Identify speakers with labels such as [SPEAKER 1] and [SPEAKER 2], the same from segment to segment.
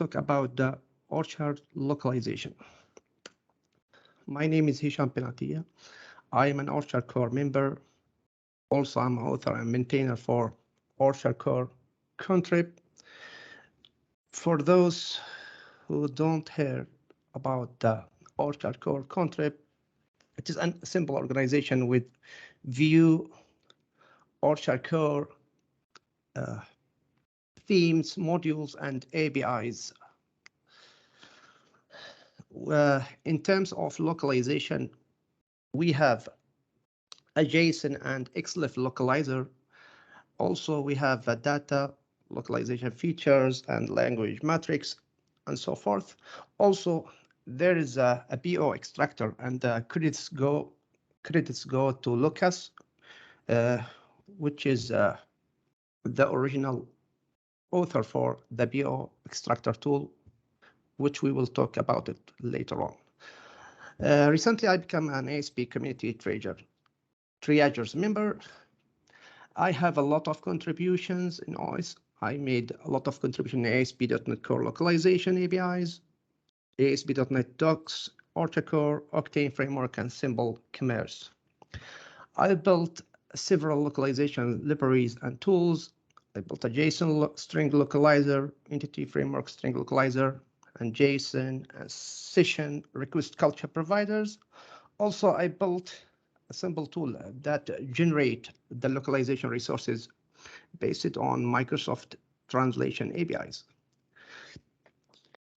[SPEAKER 1] talk about the orchard localization. My name is Hisham Bin Ateya. I am an Orchard Core member. Also, I'm an author and maintainer for Orchard Core Contrib. For those who don't hear about the Orchard Core Contrib, it is a simple organization with view, Orchard Core, themes, modules, and APIs. In terms of localization, we have a JSON and XLIF localizer. Also, we have a data localization features and language matrix and so forth. Also, there is a BO extractor, and credits go to Lucas, which is the original author for the BO extractor tool, which we will talk about it later on. Recently, I became an ASP community triagers member. I have a lot of contributions in OS. I made a lot of contribution in ASP.NET Core localization APIs, ASP.NET Docs, Orchard Core, Octane Framework, and Simple Commerce. I built several localization libraries and tools. I built a JSON string localizer, entity framework string localizer, and JSON and session request culture providers. Also, I built a simple tool that generate the localization resources based on Microsoft Translation APIs.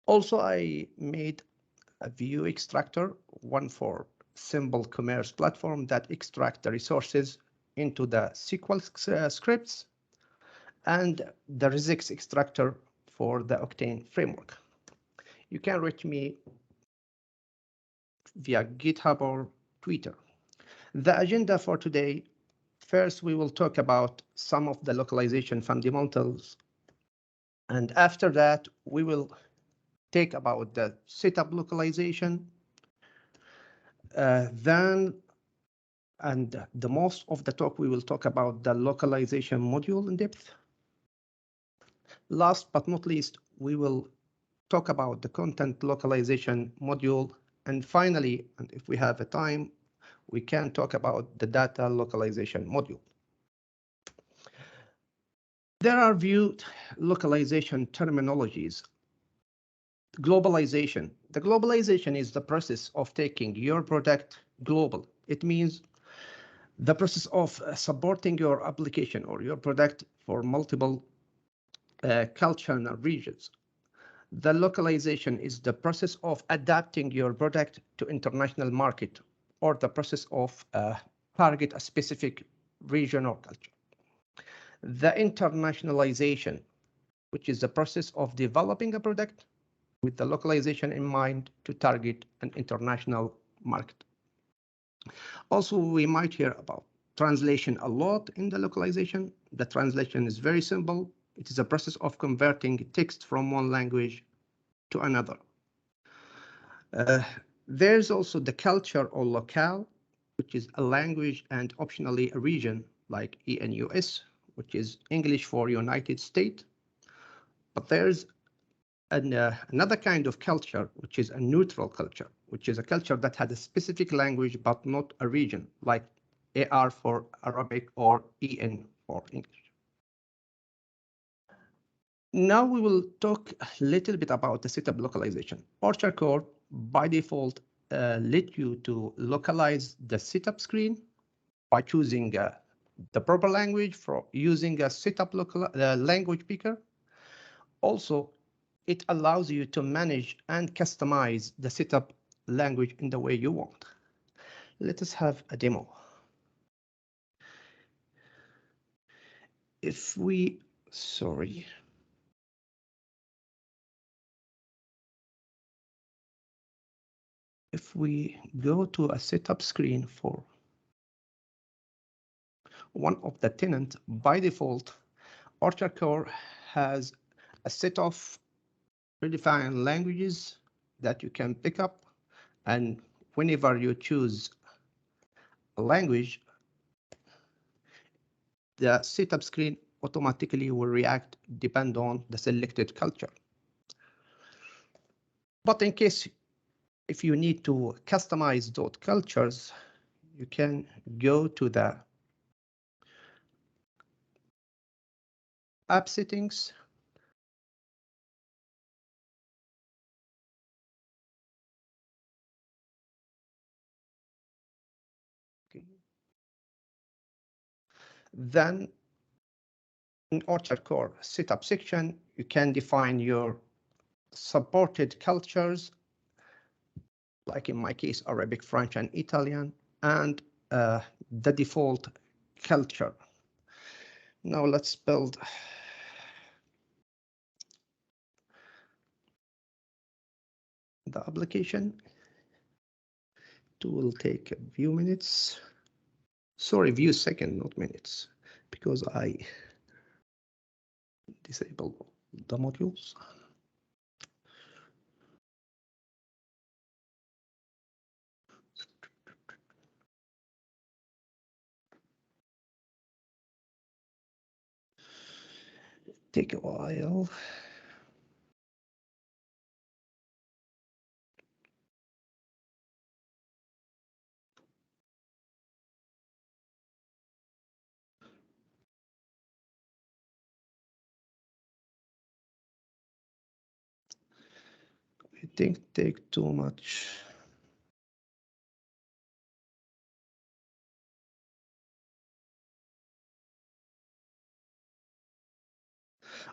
[SPEAKER 1] Also, I made a view extractor, one for Simple Commerce platform that extract the resources into the SQL scripts, and the regex extractor for the Octane framework. You can reach me via GitHub or Twitter. The agenda for today, first we will talk about some of the localization fundamentals, and after that we will take about the setup localization. Then, and the most of the talk, we will talk about the localization module in depth. Last but not least, we will talk about the content localization module. And finally, and if we have a time, we can talk about the data localization module. There are viewed localization terminologies. Globalization. The globalization is the process of taking your product global. It means the process of supporting your application or your product for multiple cultures and regions. The localization is the process of adapting your product to international market, or the process of target a specific region or culture. The internationalization, which is the process of developing a product with the localization in mind to target an international market. Also, we might hear about translation a lot in the localization. The translation is very simple. It is a process of converting text from one language to another. There's also the culture or locale, which is a language and optionally a region like ENUS, which is English for United States. But there's another kind of culture, which is a neutral culture, which is a culture that has a specific language but not a region, like AR for Arabic or EN for English. Now we will talk a little bit about the setup localization. Orchard Core, by default, let you to localize the setup screen by choosing the proper language for using a setup language picker. Also, it allows you to manage and customize the setup language in the way you want. Let us have a demo. If we go to a setup screen for one of the tenants, by default, Orchard Core has a set of predefined languages that you can pick up, and whenever you choose a language, the setup screen automatically will react depend on the selected culture. But in case if you need to customize those cultures, you can go to the app settings. Okay. Then in Orchard Core setup section, you can define your supported cultures, like in my case, Arabic, French, and Italian, and the default culture. Now let's build the application. It will take a few minutes. Sorry, few seconds, not minutes, because I disable the modules. Take a while. I think take too much.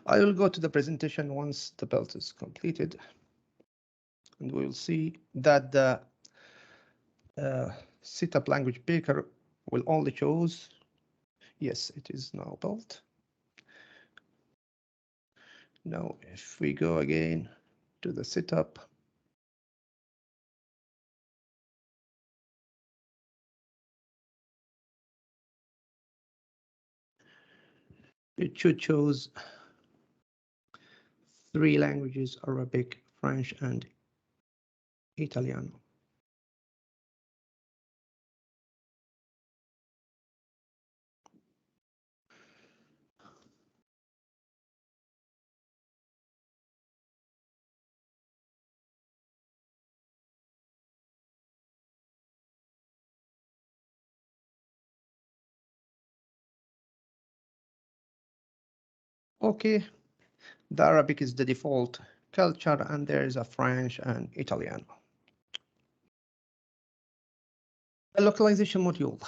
[SPEAKER 1] I will go to the presentation once the build is completed, and we will see that the setup language picker will only choose, yes, it is now built. Now, if we go again to the setup, it should choose 3 languages, Arabic, French, and Italian. Okay, the Arabic is the default culture, and there is a French and Italian. The localization module.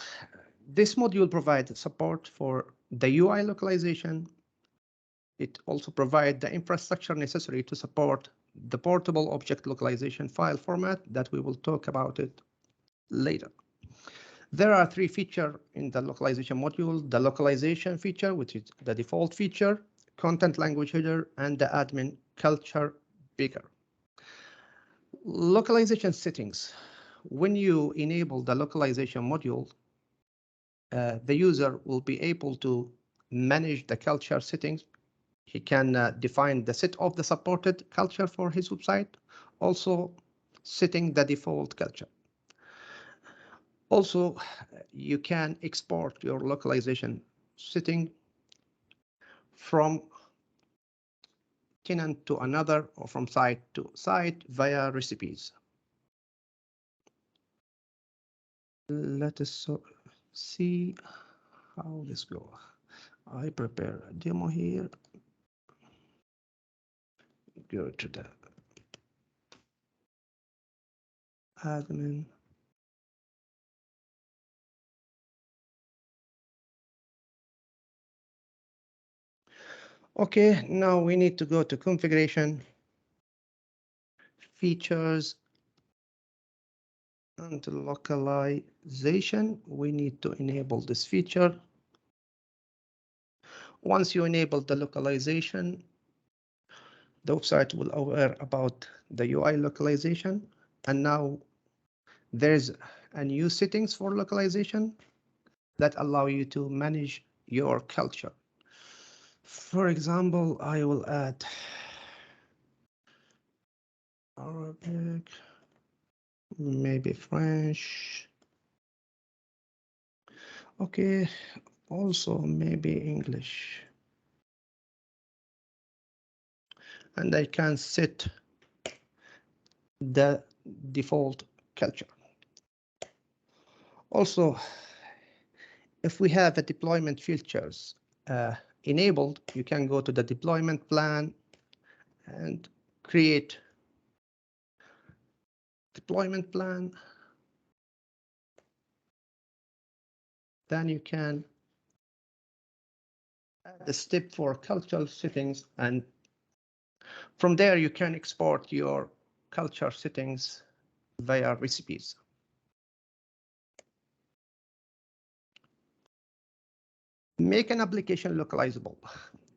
[SPEAKER 1] This module provides support for the UI localization. It also provides the infrastructure necessary to support the portable object localization file format that we will talk about it later. There are 3 features in the localization module: the localization feature, which is the default feature, content language header, and the admin culture picker. Localization settings. When you enable the localization module, the user will be able to manage the culture settings. He can define the set of the supported culture for his website, also setting the default culture. Also, you can export your localization setting from tenant to another or from site to site via recipes. Let us see how this goes. I prepare a demo here. Go to the admin. Okay, now we need to go to configuration, features, and localization. We need to enable this feature. Once you enable the localization, the website will aware about the UI localization. And now there's a new settings for localization that allow you to manage your culture. For example, I will add Arabic, maybe French. Okay, also maybe English. And I can set the default culture. Also, if we have the deployment filters enabled, you can go to the deployment plan and create deployment plan. Then you can add the step for cultural settings, and from there you can export your culture settings via recipes. Make an application localizable.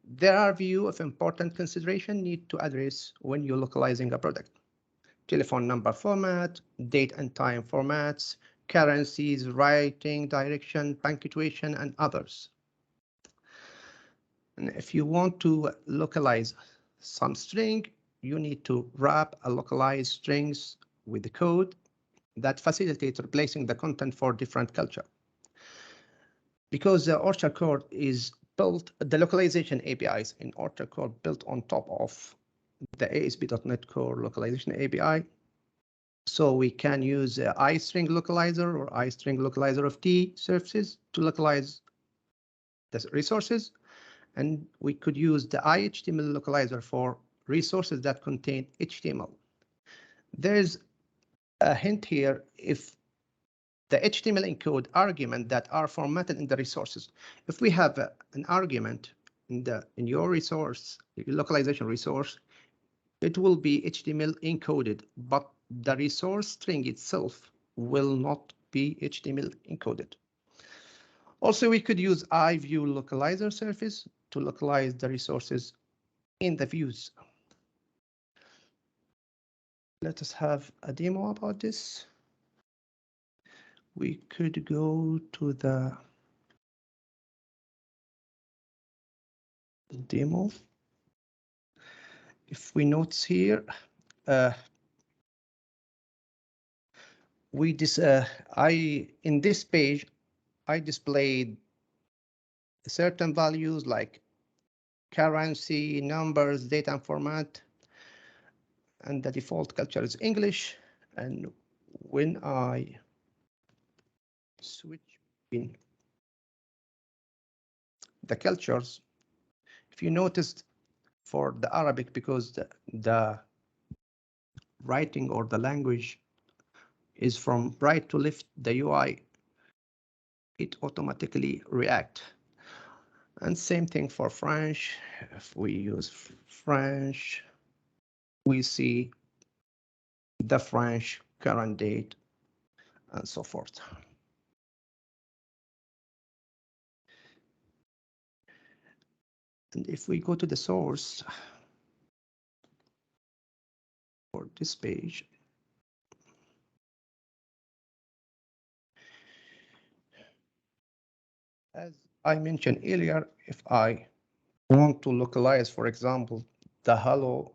[SPEAKER 1] There are a few of important consideration need to address when you're localizing a product. Telephone number format, date and time formats, currencies, writing, direction, punctuation, and others. And if you want to localize some string, you need to wrap a localized strings with the code that facilitates replacing the content for different culture. Because the Orchard core is built, the localization APIs in Orchard core built on top of the ASP.NET Core localization API. So we can use iString localizer or iString localizer of T services to localize the resources. And we could use the iHTML localizer for resources that contain HTML. There's a hint here. If the HTML encode argument that are formatted in the resources, if we have an argument in your resource, your localization resource, it will be HTML encoded, but the resource string itself will not be HTML encoded. Also, we could use iView localizer service to localize the resources in the views. Let us have a demo about this. We could go to the demo. If we notice here, in this page, I displayed certain values like currency, numbers, data and format, and the default culture is English. And when I switch in the cultures, if you noticed for the Arabic, because the writing or the language is from right to left, the UI, it automatically react. And same thing for French. If we use French, we see the French current date and so forth. And if we go to the source for this page, as I mentioned earlier, if I want to localize, for example, the hello,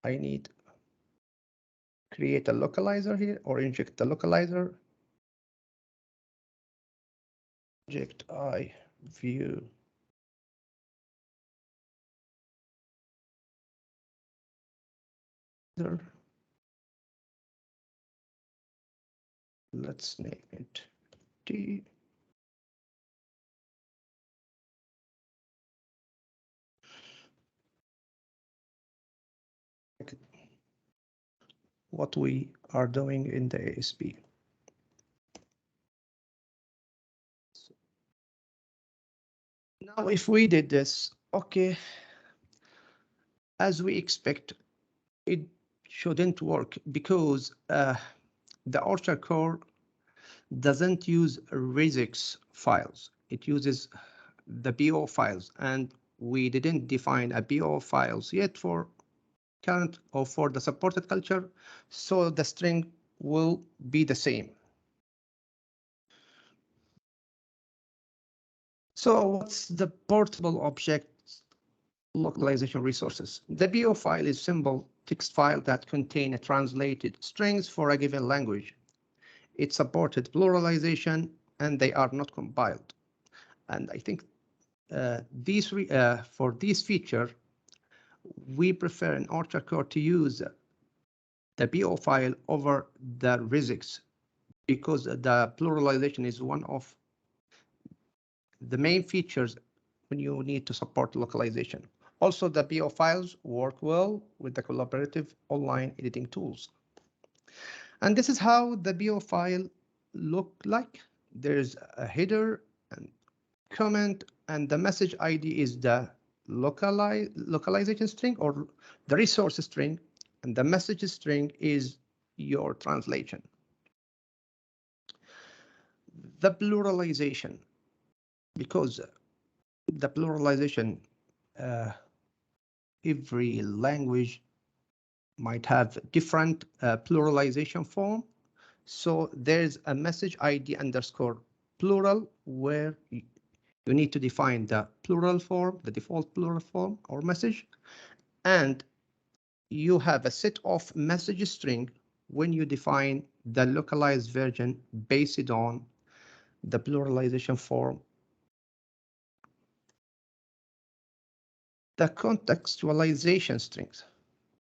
[SPEAKER 1] I need create a localizer here or inject the localizer. Object I view let's name it T. What we are doing in the ASP. So now, if we did this, okay, as we expect, it shouldn't work because the Orchard core doesn't use regix files. It uses the BO files, and we didn't define a BO files yet for current or for the supported culture, so the string will be the same. So what's the portable object localization resources? The BO file is simple text file that contain a translated strings for a given language. It supported pluralization and they are not compiled. And I think for this feature, we prefer in Orchard Core to use the BO file over the regex because the pluralization is one of the main features when you need to support localization. Also, the BO files work well with the collaborative online editing tools. And this is how the BO file look like. There's a header and comment, and the message ID is the localization string or the resource string, and the message string is your translation. The pluralization, because the pluralization, every language might have different pluralization form. So there's a message ID underscore plural where you need to define the plural form, the default plural form or message. And you have a set of message string when you define the localized version based on the pluralization form. The contextualization strings,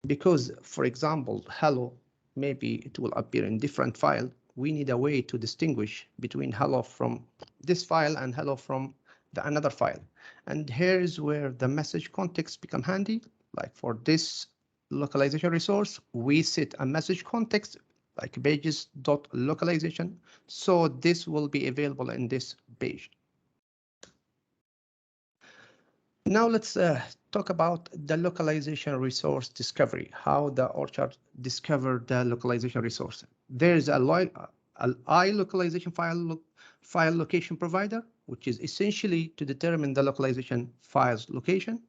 [SPEAKER 1] because for example, hello, maybe it will appear in different file. We need a way to distinguish between hello from this file and hello from the another file. And here's where the message context become handy. Like for this localization resource, we set a message context like pages.localization. So this will be available in this page. Now let's talk about the localization resource discovery, how the Orchard discovered the localization resource. There's a localization file location provider, which is essentially to determine the localization file's location.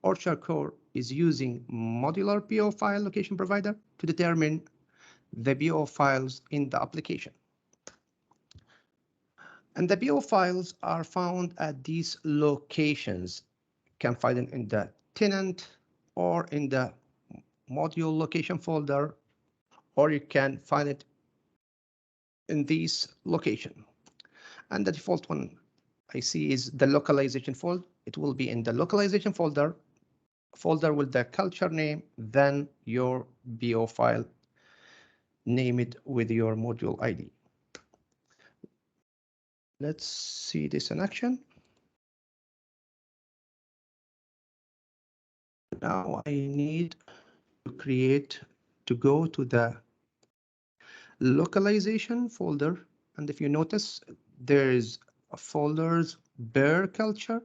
[SPEAKER 1] Orchard Core is using modular BO file location provider to determine the BO files in the application. And the BO files are found at these locations. Can find it in the tenant or in the module location folder, or you can find it in this location. And the default one I see is the localization folder. It will be in the localization folder with the culture name, then your BO file, name it with your module ID. Let's see this in action. Now I need to go to the localization folder, and if you notice, there's a folders bear culture.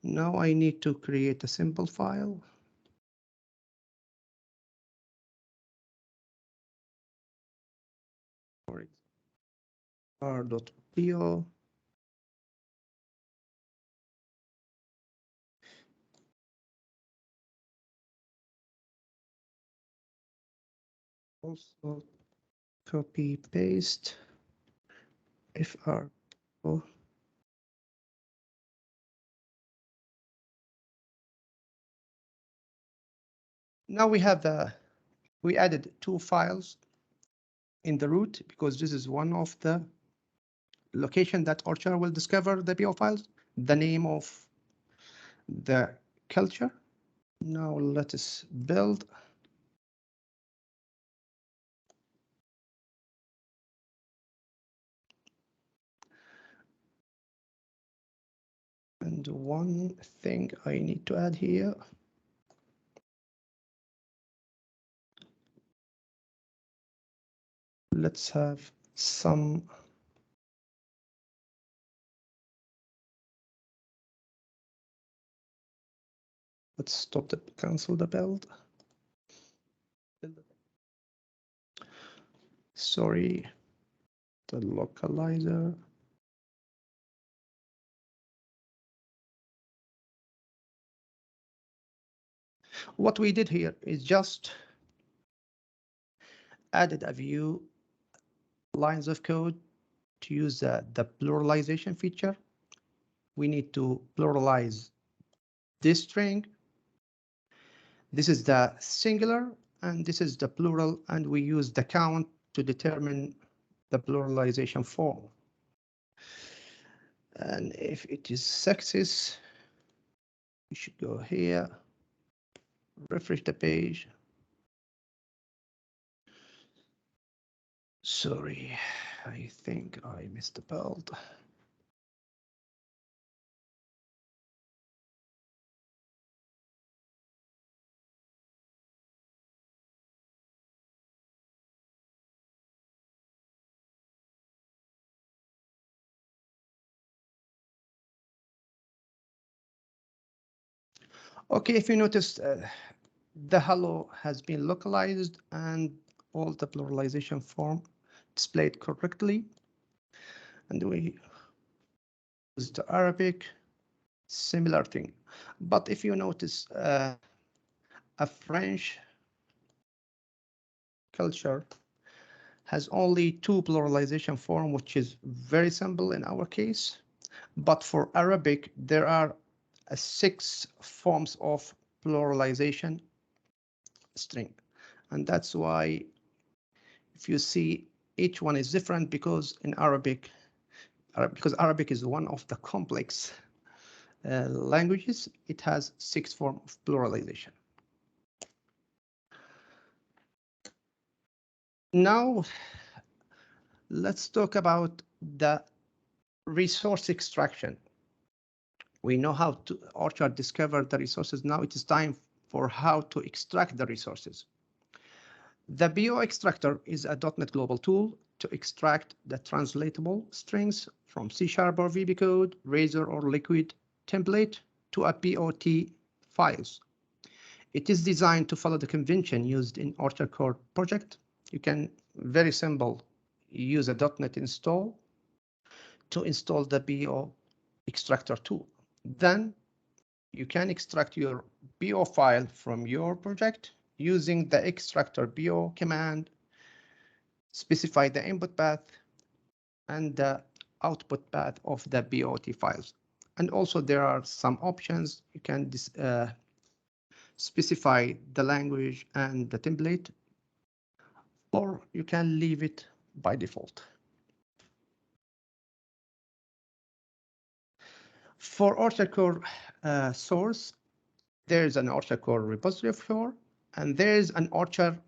[SPEAKER 1] Now I need to create a simple file. r.po. Also copy paste fr. Now we added two files in the root because this is one of the location that Orchard will discover the BO files, the name of the culture. Now let us build. And one thing I need to add here. Let's have some. Let's stop the cancel the build. Sorry, the localizer. What we did here is just added a few lines of code to use the pluralization feature. We need to pluralize this string. This is the singular and this is the plural, and we use the count to determine the pluralization form. And if it is success, We should go here, refresh the page. Sorry, I think I missed the build. Okay, if you notice, the hello has been localized and all the pluralization form displayed correctly. And we use the Arabic, similar thing. But if you notice, a French culture has only two pluralization form, which is very simple in our case. But for Arabic, there are 6 forms of pluralization string. And that's why if you see each one is different because in Arabic, because Arabic is one of the complex languages, it has 6 forms of pluralization. Now, let's talk about the resource extraction. We know how to Orchard discover the resources. Now it is time for how to extract the resources. The BO extractor is a .NET Global tool to extract the translatable strings from C# or VB code, Razor or Liquid template to a POT files. It is designed to follow the convention used in Orchard Core project. You can, very simple, use a .NET install to install the BO extractor tool. Then you can extract your BO file from your project using the extractor BO command, specify the input path and the output path of the BOT files. And also there are some options. You can specify the language and the template, or you can leave it by default. For Orchard Core source, there's an Orchard Core repository for, and there's an Orchard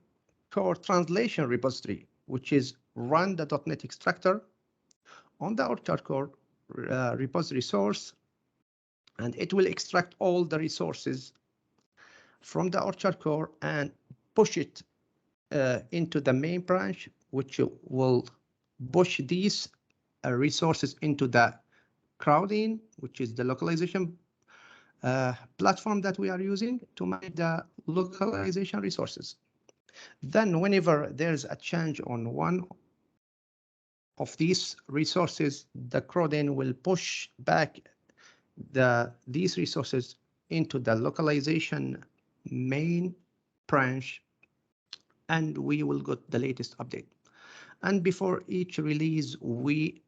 [SPEAKER 1] Core translation repository, which is run the .NET extractor on the Orchard Core repository source, and it will extract all the resources from the Orchard Core and push it into the main branch, which will push these resources into the Crowdin, which is the localization platform that we are using to manage the localization resources. Then whenever there's a change on one of these resources, the Crowdin will push back these resources into the localization main branch, and we will get the latest update. And before each release, we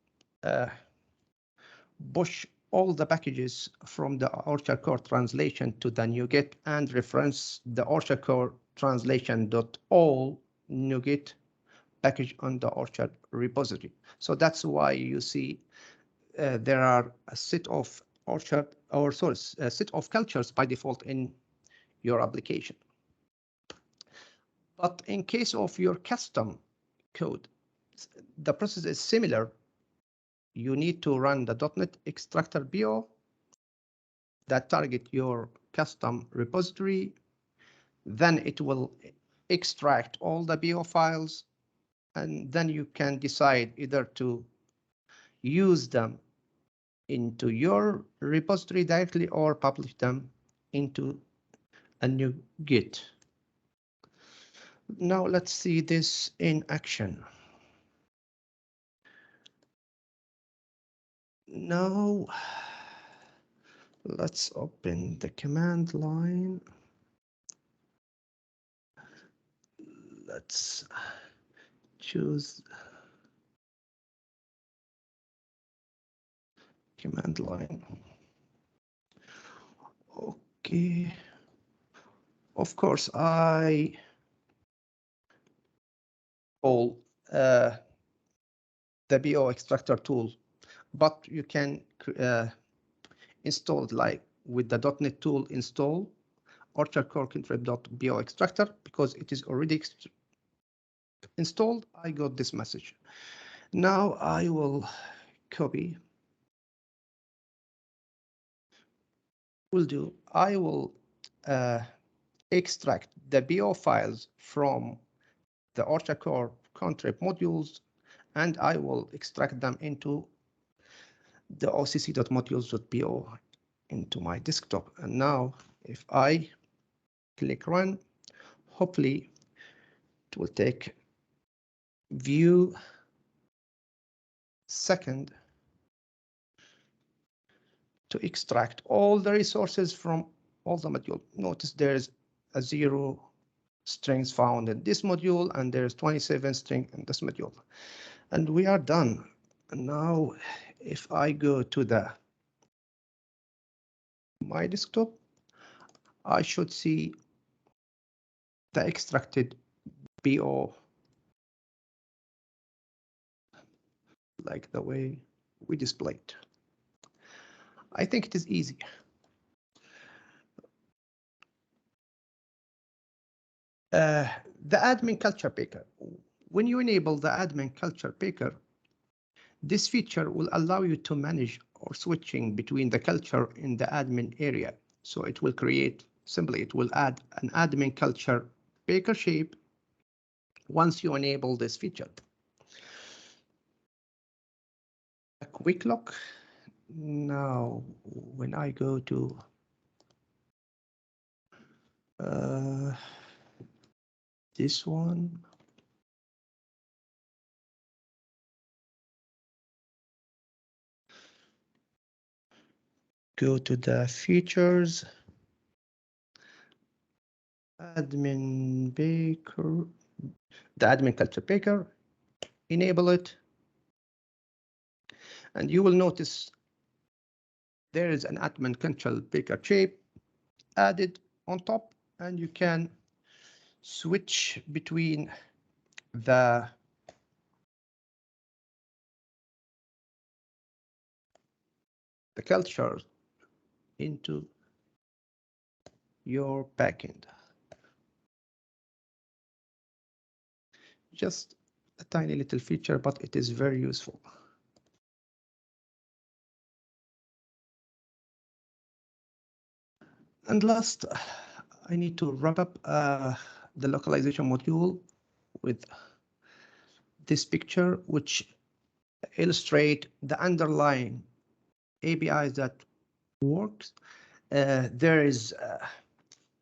[SPEAKER 1] push all the packages from the Orchard Core translation to the NuGet and reference the Orchard Core translation.all NuGet package on the Orchard repository. So that's why you see there are a set of Orchard, or sorry, a set of cultures by default in your application. But in case of your custom code, the process is similar. You need to run the .NET extractor BO that target your custom repository. Then it will extract all the BO files, and then you can decide either to use them into your repository directly or publish them into a NuGet. Now let's see this in action. Now let's open the command line. Let's choose command line. Okay. Of course, I call the BO extractor tool, but you can install it like with the .NET tool install Orchard Core contrib.bo extractor because it is already installed. I got this message. Now I will copy. I will extract the BO files from the Orchard Core contrib modules, and I will extract them into the occ.modules.bo into my desktop. And now if I click run, hopefully it will take few seconds to extract all the resources from all the module. Notice there's a 0 strings found in this module, and there's 27 string in this module. And we are done. And now if I go to my desktop, I should see the extracted BO like the way we displayed. I think it is easy. The admin culture picker. When you enable the admin culture picker, this feature will allow you to manage or switching between the culture in the admin area. So it will create, simply it will add an admin culture picker shape once you enable this feature. A quick look. Now, when I go to this one, go to the features, admin picker, the admin culture picker, enable it, and you will notice there is an admin culture picker shape added on top, and you can switch between the culture into your backend. Just a tiny little feature, but it is very useful. And last, I need to wrap up the localization module with this picture, which illustrate the underlying APIs that works. There is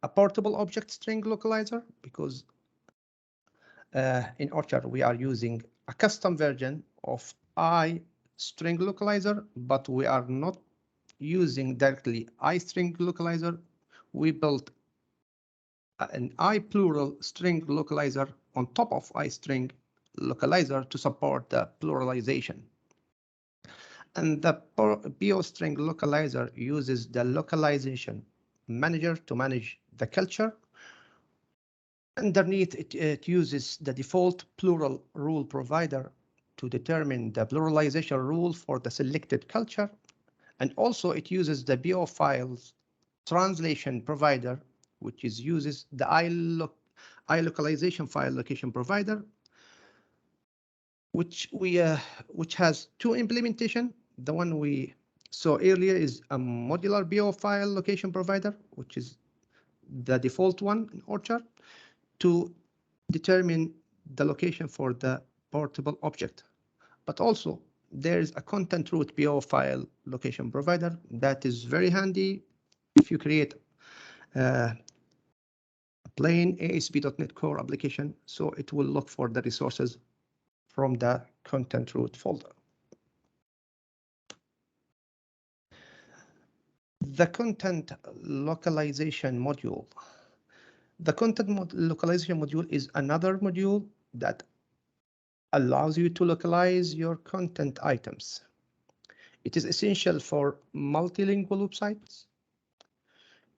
[SPEAKER 1] a portable object string localizer because in Orchard we are using a custom version of iString localizer, but we are not using directly iString localizer. We built an iPlural string localizer on top of iString localizer to support the pluralization. And the BO string localizer uses the localization manager to manage the culture. Underneath, it uses the default plural rule provider to determine the pluralization rule for the selected culture. And also it uses the BO files translation provider, which uses the iLocalization file location provider, which has two implementation. The one we saw earlier is a modular BO file location provider, which is the default one in Orchard, to determine the location for the portable object. But also there is a content root BO file location provider that is very handy if you create a plain ASP.NET Core application. So it will look for the resources from the content root folder. The content localization module. The content localization module is another module that allows you to localize your content items. It is essential for multilingual websites.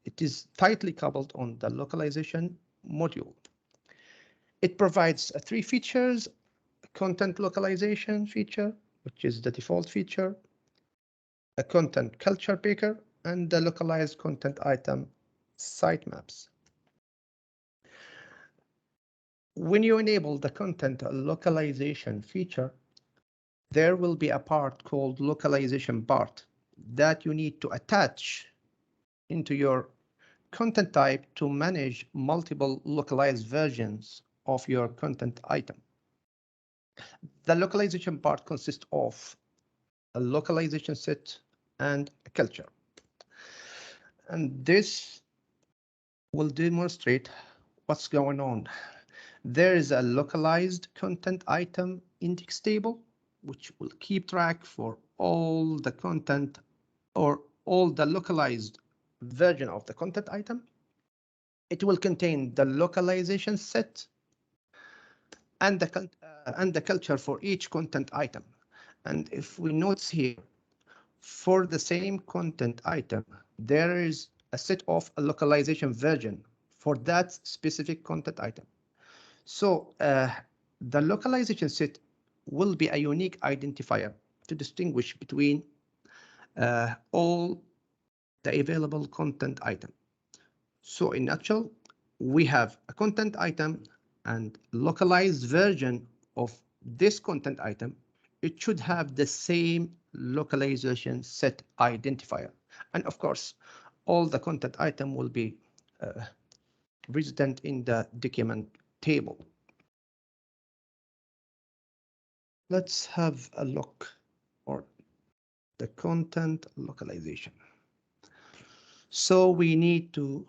[SPEAKER 1] It is tightly coupled on the localization module. It provides three features: content localization feature, which is the default feature, a content culture picker, and the localized content item sitemaps. When you enable the content localization feature, there will be a part called localization part that you need to attach into your content type to manage multiple localized versions of your content item. The localization part consists of a localization set and a culture. And this will demonstrate what's going on. There is a localized content item index table, which will keep track for all the content or all the localized version of the content item. It will contain the localization set and the culture for each content item. And if we notice here, for the same content item, there is a set of a localization version for that specific content item. So the localization set will be a unique identifier to distinguish between all the available content item. So in nutshell, we have a content item and localized version of this content item. It should have the same localization set identifier. And of course, all the content item will be resident in the document table. Let's have a look for the content localization. So we need to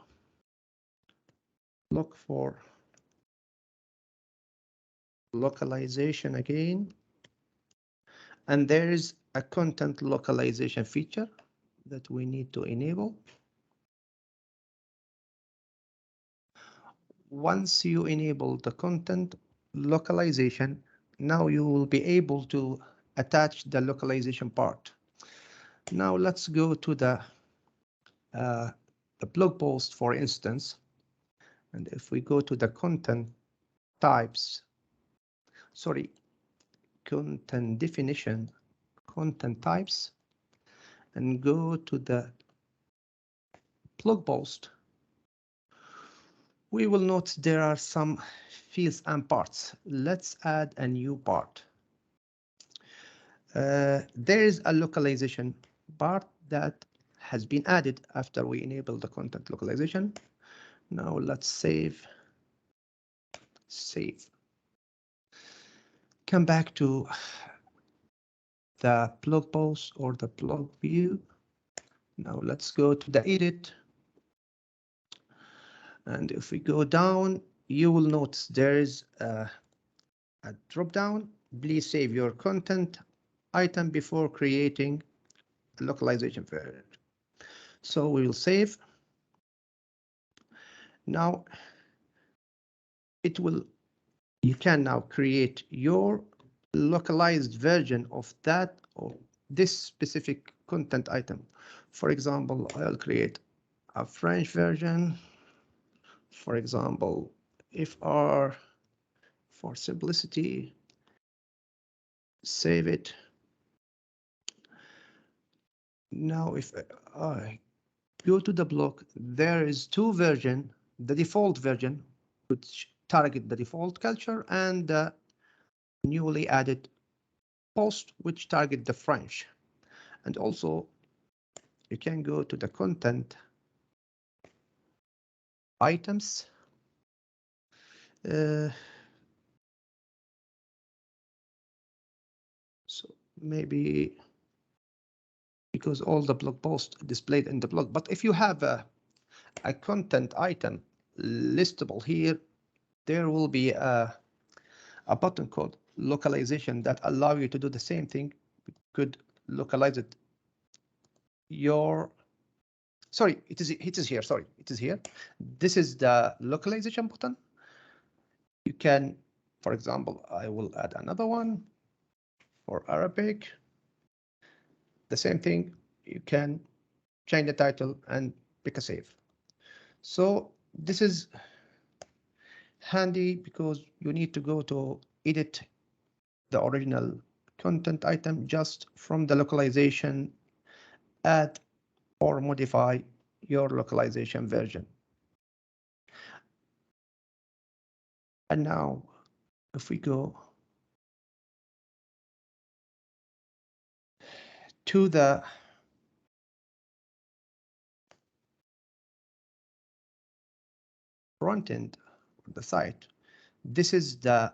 [SPEAKER 1] look for localization again. And there is a content localization feature that we need to enable. Once you enable the content localization, now you will be able to attach the localization part. Now let's go to the blog post, for instance. And if we go to the content types, sorry, content definition, content types, and go to the blog post, we will note there are some fields and parts. Let's add a new part. There is a localization part that has been added after we enable the content localization. Now let's save. Come back to the blog post or the blog view. Now let's go to the edit. And if we go down, you will notice there is a drop down. Please save your content item before creating a localization variant. So we will save. Now you can now create your localized version of that or this specific content item. For example, I'll create a French version. For example, if R for simplicity, save it. Now if I go to the blog, there is two versions, the default version, which target the default culture, and the newly added post, which target the French. And also, you can go to the content items. So maybe because all the blog posts displayed in the blog, but if you have a content item listable here, there will be a button called localization that allow you to do the same thing. You could localize it. Sorry, it is here. Sorry, it is here. This is the localization button. You can, for example, I will add another one for Arabic. The same thing, you can change the title and pick a save. So this is handy because you need to go to edit the original content item just from the localization, add or modify your localization version. And now, if we go to the front end of the site, this is the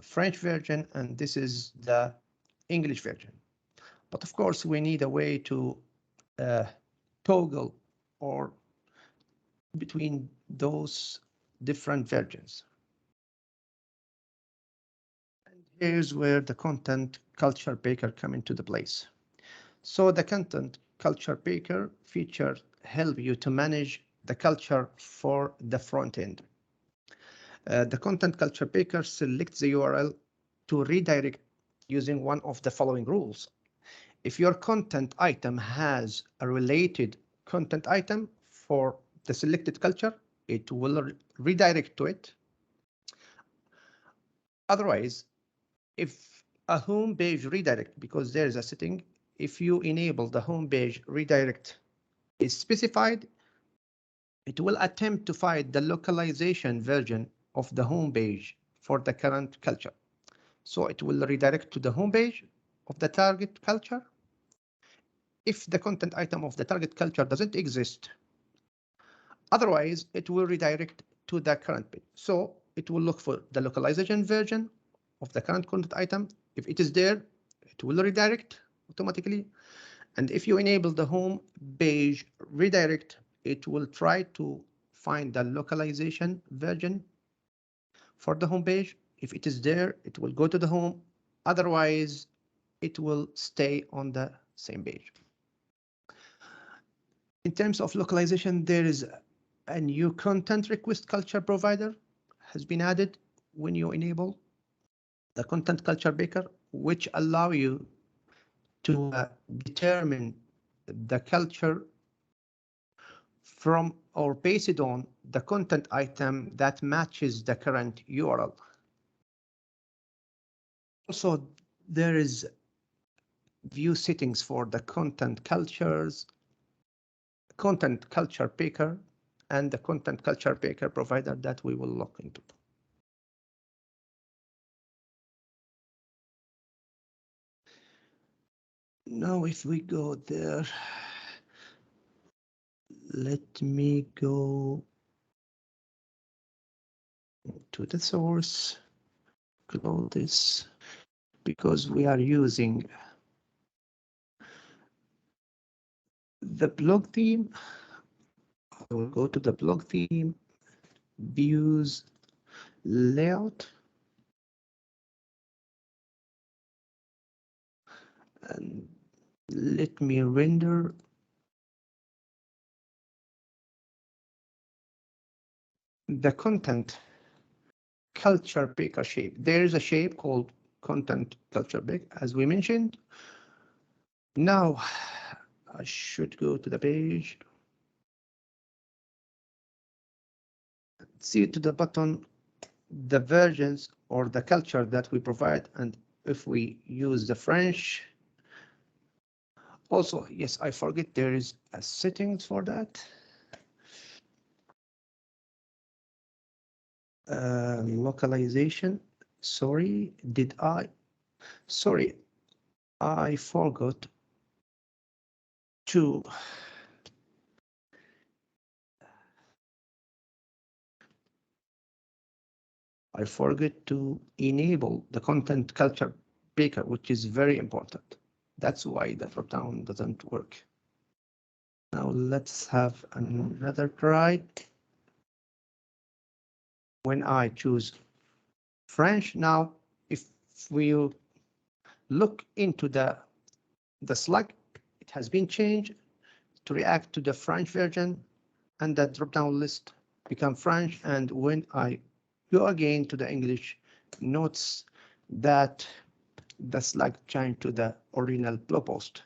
[SPEAKER 1] French version and this is the English version. But of course, we need a way to toggle or between those different versions. And here's where the content culture picker come into the place. So the content culture picker feature help you to manage the culture for the front end. The content culture picker selects the URL to redirect using one of the following rules. If your content item has a related content item for the selected culture, it will redirect to it. Otherwise, if a home page redirect, because there is a setting, if you enable the home page redirect is specified, it will attempt to find the localization version of the home page for the current culture. So it will redirect to the home page of the target culture. If the content item of the target culture doesn't exist, otherwise it will redirect to the current page. So it will look for the localization version of the current content item. If it is there, it will redirect automatically. And if you enable the home page redirect, it will try to find the localization version for the home page. If it is there, it will go to the home. Otherwise, it will stay on the same page. In terms of localization, there is a new content request culture provider has been added when you enable the content culture picker, which allow you to determine the culture from or based on the content item that matches the current URL. Also, there is view settings for the content culture picker and the content culture picker provider that we will look into. Now, if we go there, let me go to the source, close this, because we are using the blog theme. I will go to the blog theme, views, layout, and let me render the content culture picker shape. There is a shape called content culture pick, as we mentioned. Now, I should go to the page. See to the button, the versions or the culture that we provide. And if we use the French, also, yes, I forget there is a settings for that. Localization. Sorry, I forgot to enable the content culture picker, which is very important. That's why the dropdown doesn't work. Now let's have another try. When I choose French, now if we look into the slug, it has been changed to react to the French version, and the drop-down list become French. And when I go again to the English, notes that the slug changed to the original blog post.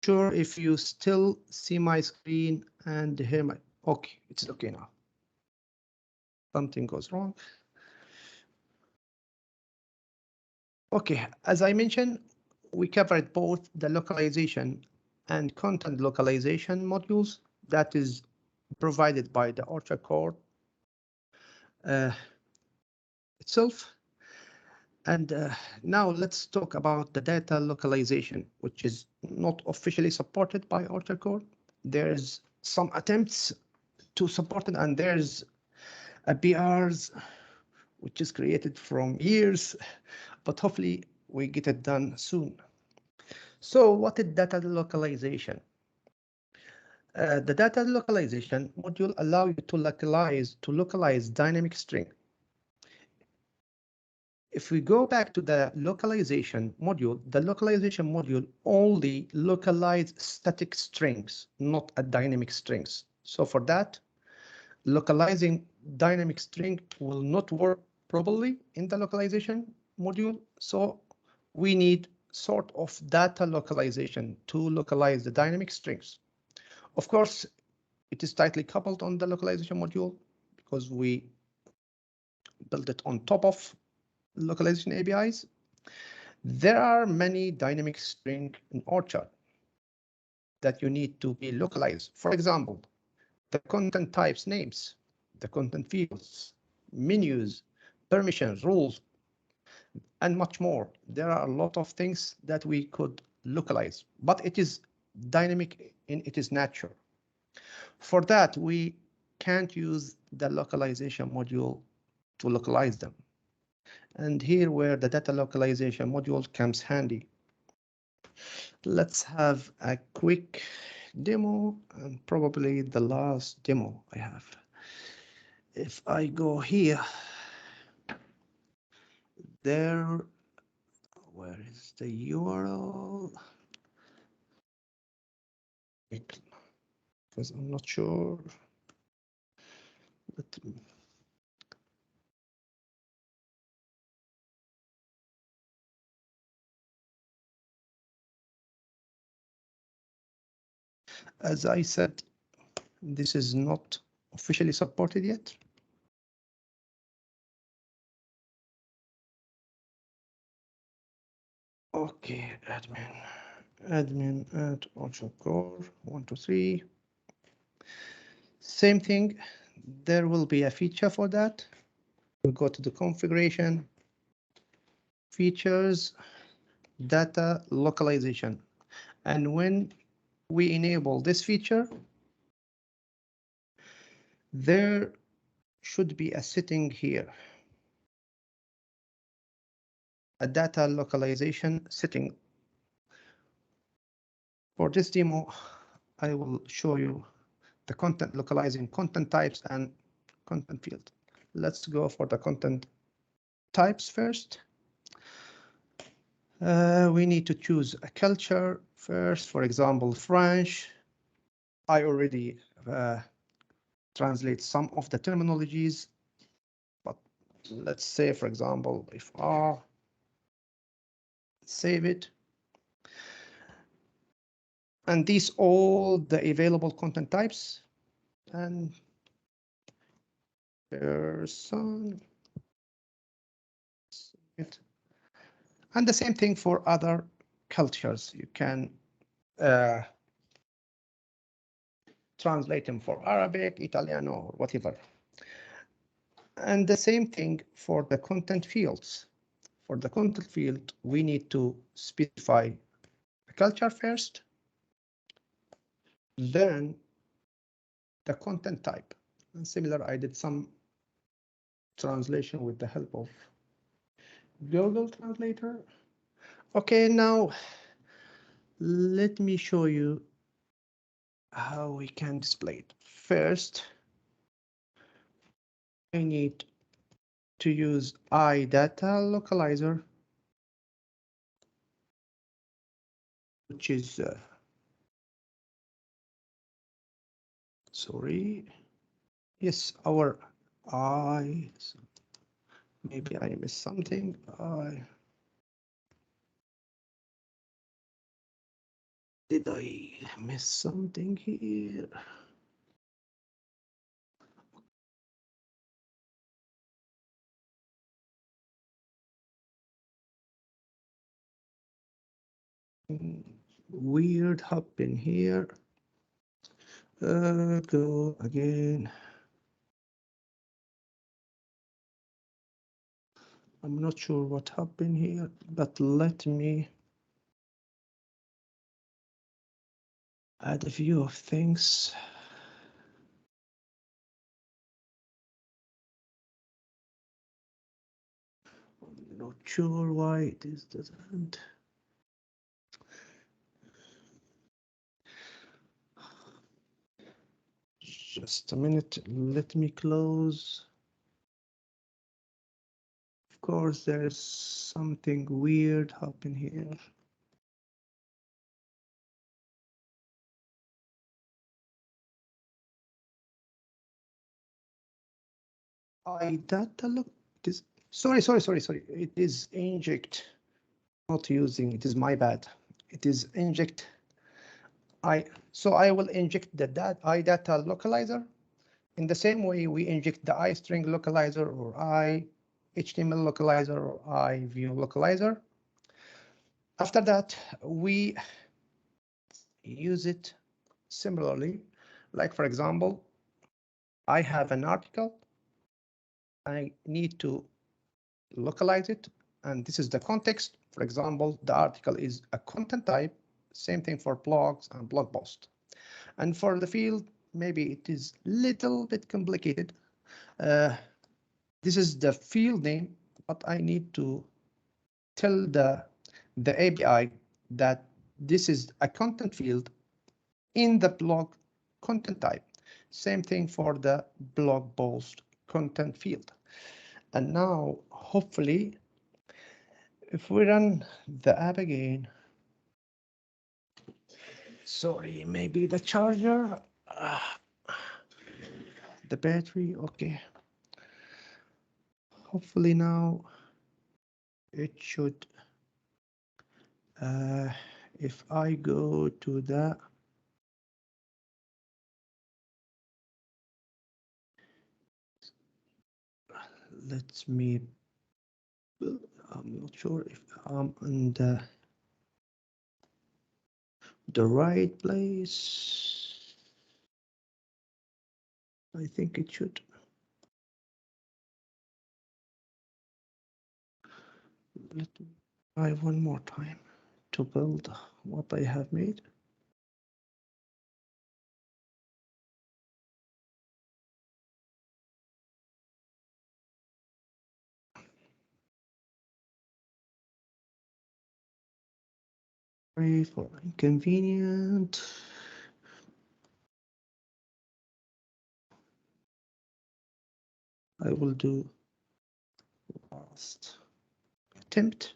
[SPEAKER 1] sure if you still see my screen and hear my, okay, it's okay now. Something goes wrong. Okay, as I mentioned, we covered both the localization and content localization modules that is provided by the Orchard core itself. And now let's talk about the data localization, which is not officially supported by Orchard core. There's some attempts to support it, and there's a BRs which is created from years, but hopefully we get it done soon. So what is data localization? The data localization module allow you to localize dynamic string. If we go back to the localization module only localize static strings, not a dynamic strings. So for that, localizing dynamic string will not work properly in the localization module. So we need sort of data localization to localize the dynamic strings. Of course, it is tightly coupled on the localization module because we built it on top of localization APIs. There are many dynamic string in Orchard that you need to be localized. For example, the content types names, the content fields, menus, permissions, rules, and much more. There are a lot of things that we could localize, but it is dynamic and it is natural. For that, we can't use the localization module to localize them. And here where the data localization module comes handy. Let's have a quick demo and probably the last demo I have. If I go here, there, where is the URL? Because I'm not sure. But as I said, this is not officially supported yet. Okay, admin at Orchard Core 123. Same thing. There will be a feature for that. We go to the configuration, features, data localization. And when we enable this feature, there should be a setting here, a data localization setting. For this demo, I will show you the content localizing content types and content field. Let's go for the content types first. We need to choose a culture first, for example, French. I already translate some of the terminologies, but let's say, for example, if R, save it. And these all the available content types and person. And the same thing for other cultures. You can translate them for Arabic, Italiano, or whatever. And the same thing for the content fields. For the content field, we need to specify the culture first, then the content type. And similar, I did some translation with the help of Google Translator. Okay, now let me show you how we can display it. First, I need to use iData localizer, which is sorry, yes, our I. Maybe I missed something. Did I miss something here? Weird happen here. Go again. I'm not sure what happened here, but let me add a few of things. I'm not sure why this doesn't. Just a minute, let me close. Of course, there's something weird happen here. Data look, it is, sorry. It is inject, not using, it is my bad. It is inject. So I will inject the data localizer in the same way we inject the iString localizer or HTML localizer or iView localizer. After that, we use it similarly. Like for example, I have an article. I need to localize it, and this is the context. For example, the article is a content type. Same thing for blogs and blog post. And for the field, maybe it is a little bit complicated. This is the field name, but I need to tell the API that this is a content field in the blog content type. Same thing for the blog post content field. And now, hopefully, if we run the app again, sorry, maybe the charger, the battery, okay. Hopefully now it should, if I go to the, let me, I'm not sure if I'm in the right place. I think it should. Let me try one more time to build what I have made. Sorry for inconvenient. I will do last attempt.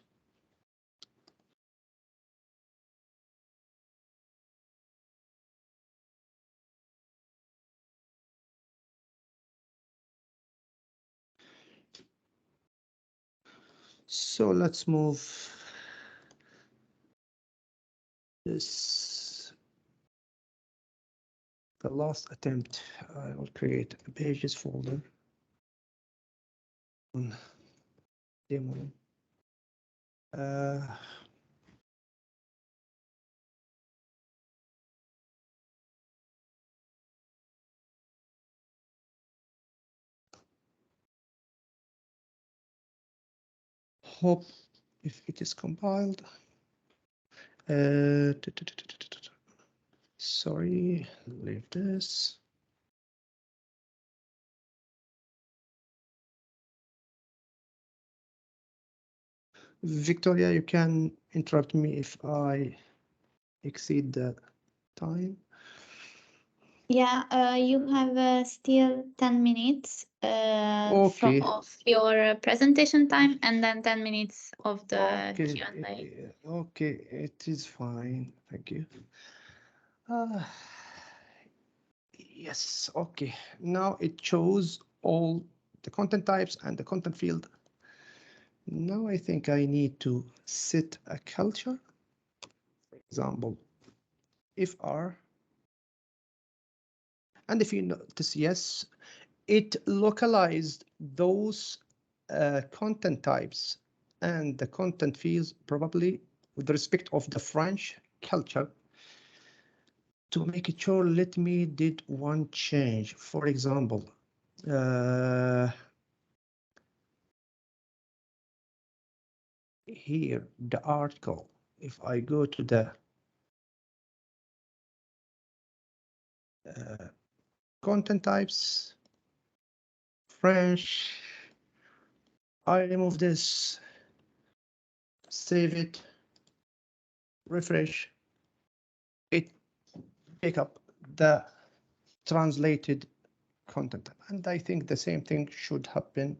[SPEAKER 1] So let's move this. The last attempt, I will create a pages folder on demo. Hope if it is compiled. Sorry, leave this. Victoria, you can interrupt me if I exceed the time.
[SPEAKER 2] Yeah, you have still 10 minutes
[SPEAKER 1] Okay.
[SPEAKER 2] of your presentation time and then 10 minutes of the
[SPEAKER 1] Okay.
[SPEAKER 2] Q&A.
[SPEAKER 1] Okay, it is fine. Thank you. Yes, okay. Now it shows all the content types and the content field. Now I think I need to set a culture. For example, if R. And if you notice, yes, it localized those content types and the content fields probably with respect of the French culture. To make it sure, let me did one change. For example, here, the article, if I go to the content types, French, I remove this, save it, refresh, it pick up the translated content. And I think the same thing should happen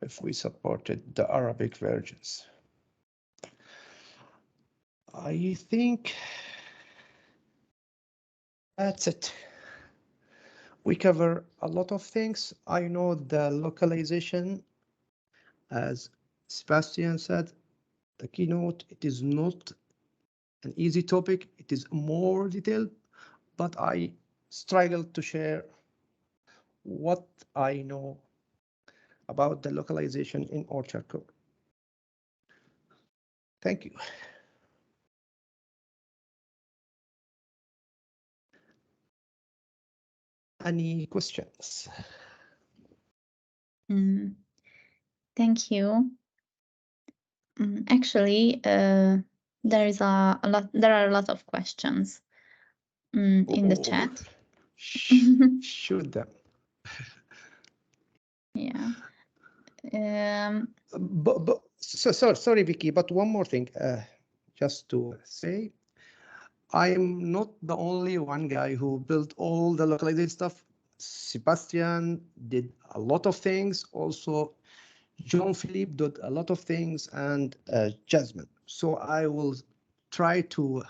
[SPEAKER 1] if we supported the Arabic versions. I think that's it. We cover a lot of things. I know the localization, as Sebastian said, the keynote, it is not an easy topic. It is more detailed, but I struggled to share what I know about the localization in Orchard code. Thank you. Any questions?
[SPEAKER 2] Thank you. Actually, there are a lot of questions in the chat.
[SPEAKER 1] Shoot them.
[SPEAKER 2] Yeah.
[SPEAKER 1] Sorry, Vicky, but one more thing, just to say, I'm not the only one guy who built all the localization stuff. Sebastian did a lot of things. Also, Jean-Philippe did a lot of things, and Jasmine. So I will try to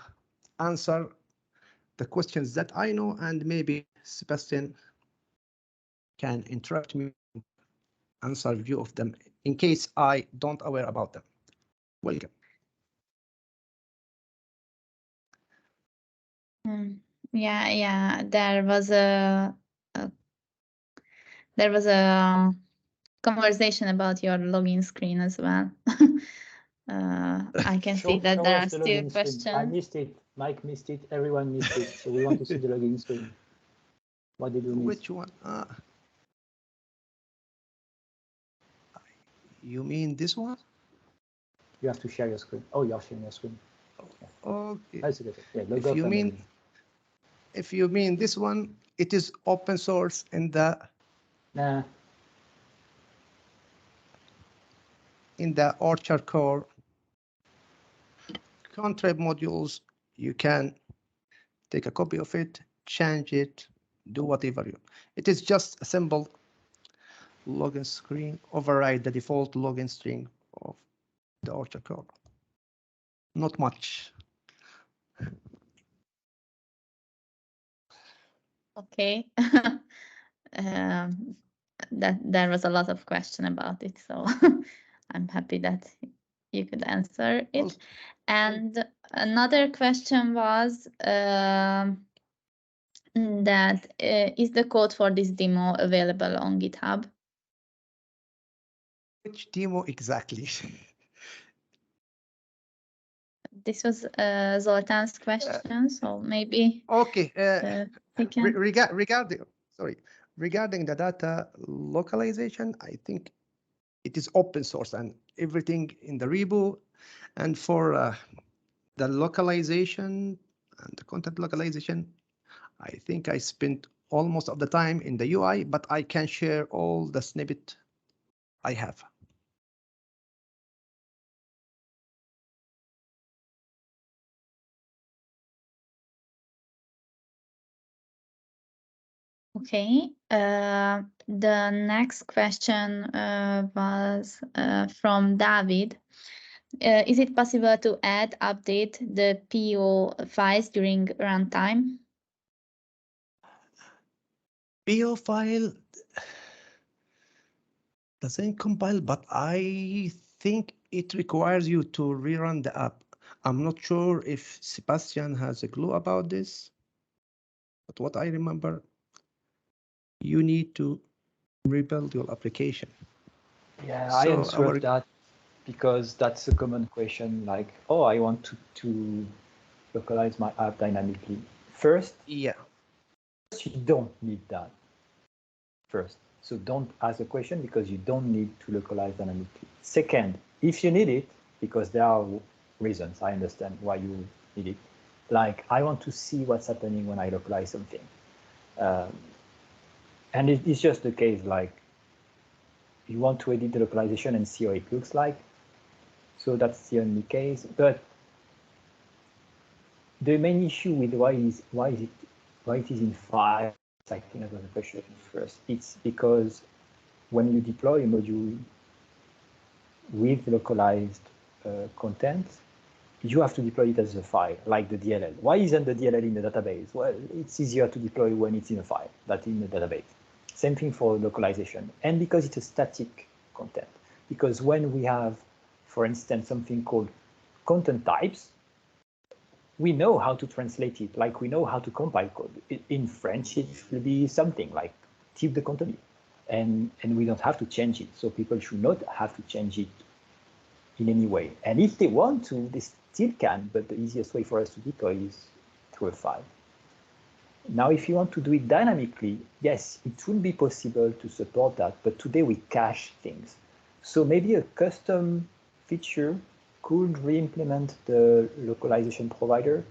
[SPEAKER 1] answer the questions that I know, and maybe Sebastian can interrupt me, answer a few of them in case I don't aware about them. Welcome.
[SPEAKER 2] Yeah. There was a conversation about your login screen as well. I can see that there are still questions.
[SPEAKER 3] I missed it. Mike missed it. Everyone missed it. So we want to see the login screen. What did we miss?
[SPEAKER 1] Which one? You mean this one?
[SPEAKER 3] You have to share your screen. Oh, you're sharing your screen.
[SPEAKER 1] Okay.
[SPEAKER 3] Yeah,
[SPEAKER 1] if you mean this one, it is open source in the Orchard core contrib modules. You can take a copy of it, change it, do whatever you. It is just a simple login screen, override the default login string of the Orchard core. Not much.
[SPEAKER 2] Okay. That there was a lot of question about it, so I'm happy that you could answer it. Also, and another question was that is the code for this demo available on GitHub?
[SPEAKER 1] Which demo exactly?
[SPEAKER 2] This was Zoltan's question, so maybe.
[SPEAKER 1] Okay. Regarding the data localization, I think it is open source and everything in the repo. And for the localization and the content localization, I think I spent almost of the time in the UI, but I can share all the snippet I have.
[SPEAKER 2] Okay. The next question was from David. Is it possible to update the PO files during runtime?
[SPEAKER 1] PO file doesn't compile, but I think it requires you to rerun the app. I'm not sure if Sebastian has a clue about this, but what I remember, you need to rebuild your application.
[SPEAKER 3] Yeah,
[SPEAKER 1] So
[SPEAKER 3] I answered that because that's a common question. Like, oh, I want to localize my app dynamically. First,
[SPEAKER 1] yeah,
[SPEAKER 3] you don't need that. First, so don't ask a question because you don't need to localize dynamically. Second, if you need it, because there are reasons, I understand why you need it. Like, I want to see what's happening when I localize something. And it's just the case, like, you want to edit the localization and see how it looks like. So that's the only case. But the main issue with why it is in file, I think that was the question first. It's because when you deploy a module with localized content, you have to deploy it as a file, like the DLL. Why isn't the DLL in the database? Well, it's easier to deploy when it's in a file than in the database. Same thing for localization. And because it's a static content, because when we have, for instance, something called content types, we know how to translate it, like we know how to compile code. In French, it will be something like type de contenu, and we don't have to change it. So people should not have to change it in any way. And if they want to, they still can, but the easiest way for us to deploy is through a file. Now, if you want to do it dynamically, yes, it will be possible to support that, but today we cache things. So maybe a custom feature could re-implement the localization provider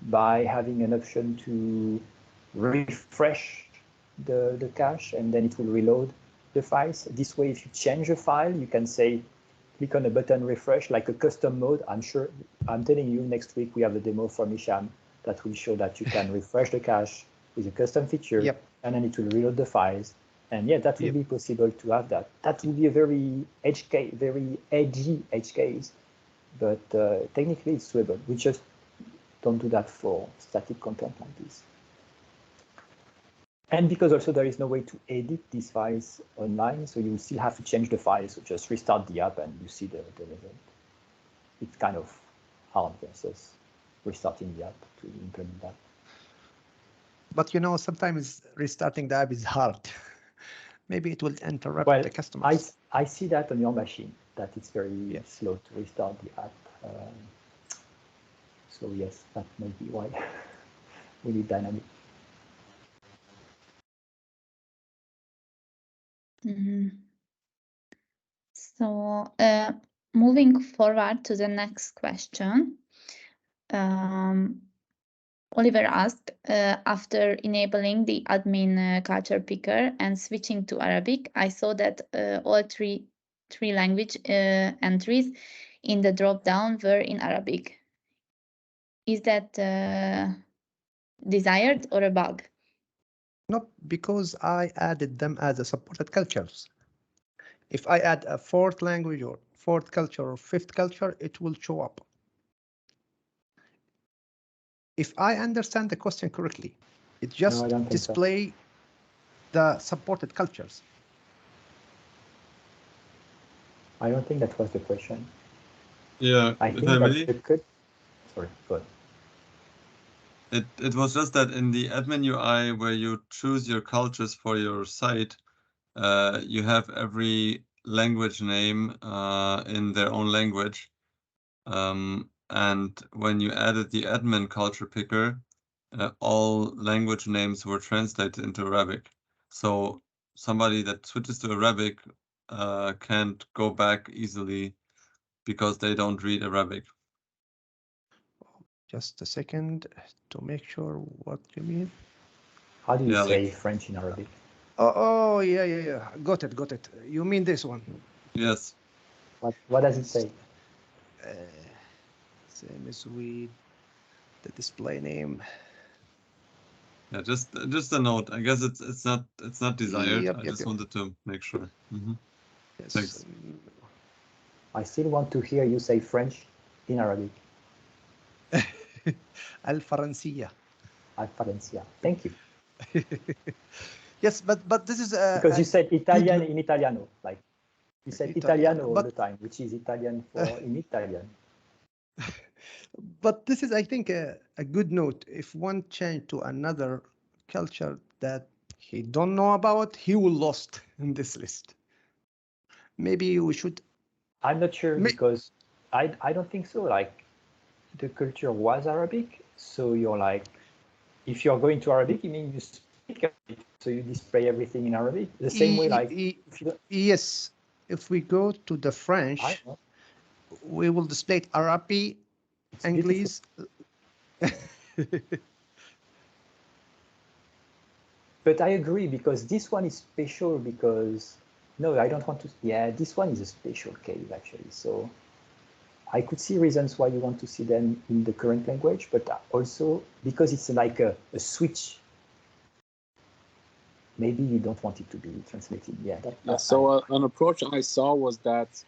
[SPEAKER 3] by having an option to refresh the cache, and then it will reload the files. This way, if you change a file, you can say, click on a button, refresh, like a custom mode. I'm telling you, next week we have a demo from Hisham that will show that you can refresh the cache with a custom feature,
[SPEAKER 1] yep.
[SPEAKER 3] And then it will reload the files. And yeah, that would be possible to have that. That would be a very edgy edge case, but technically it's doable. We just don't do that for static content like this. And because also there is no way to edit these files online, so you still have to change the files. So just restart the app and you see the result. It's kind of hard versus restarting the app to implement that.
[SPEAKER 1] But you know, sometimes restarting the app is hard. Maybe it will interrupt the customers.
[SPEAKER 3] I see that on your machine, that it's very slow to restart the app. So yes, that may be why we need dynamic.
[SPEAKER 2] So moving forward to the next question, Oliver asked, after enabling the admin culture picker and switching to Arabic, I saw that all three language entries in the drop-down were in Arabic. Is that desired or a bug?
[SPEAKER 1] No, because I added them as a supported cultures. If I add a fourth language or fourth culture or fifth culture, it will show up. If I understand the question correctly, it just display the supported cultures.
[SPEAKER 3] I don't think that was the question.
[SPEAKER 4] Yeah,
[SPEAKER 3] I think that could. Sorry, go ahead.
[SPEAKER 4] It was just that in the admin UI where you choose your cultures for your site, you have every language name in their own language. And when you added the admin culture picker, all language names were translated into Arabic. So somebody that switches to Arabic can't go back easily because they don't read Arabic.
[SPEAKER 1] Just a second to make sure what you mean.
[SPEAKER 3] How do you say French in Arabic?
[SPEAKER 1] Oh, yeah. Got it. You mean this one?
[SPEAKER 4] Yes.
[SPEAKER 3] What does it say?
[SPEAKER 1] Same as with the display name.
[SPEAKER 4] Yeah, just a note. I guess it's not desired. I just wanted to make sure.
[SPEAKER 1] Yes.
[SPEAKER 4] Thanks.
[SPEAKER 3] I still want to hear you say French in Arabic.
[SPEAKER 1] Al-Faransiyya.
[SPEAKER 3] Al-Faransiyya. Thank you.
[SPEAKER 1] Yes, but this is
[SPEAKER 3] because you said Italian in Italiano, like you said Italiano all the time, which is Italian for in Italian.
[SPEAKER 1] But this is, I think, a good note. If one change to another culture that he don't know about, he will lost in this list. Maybe we should.
[SPEAKER 3] I'm not sure because I don't think so. Like the culture was Arabic, so you're like, if you're going to Arabic, you mean you speak Arabic, so you display everything in Arabic. The same way, like if you
[SPEAKER 1] yes, if we go to the French, we will display Arabic, English.
[SPEAKER 3] But I agree because this one is special because no, I don't want to. Yeah, this one is a special case actually. So I could see reasons why you want to see them in the current language, but also because it's like a switch. Maybe you don't want it to be translated. Yeah.
[SPEAKER 5] So an approach I saw was that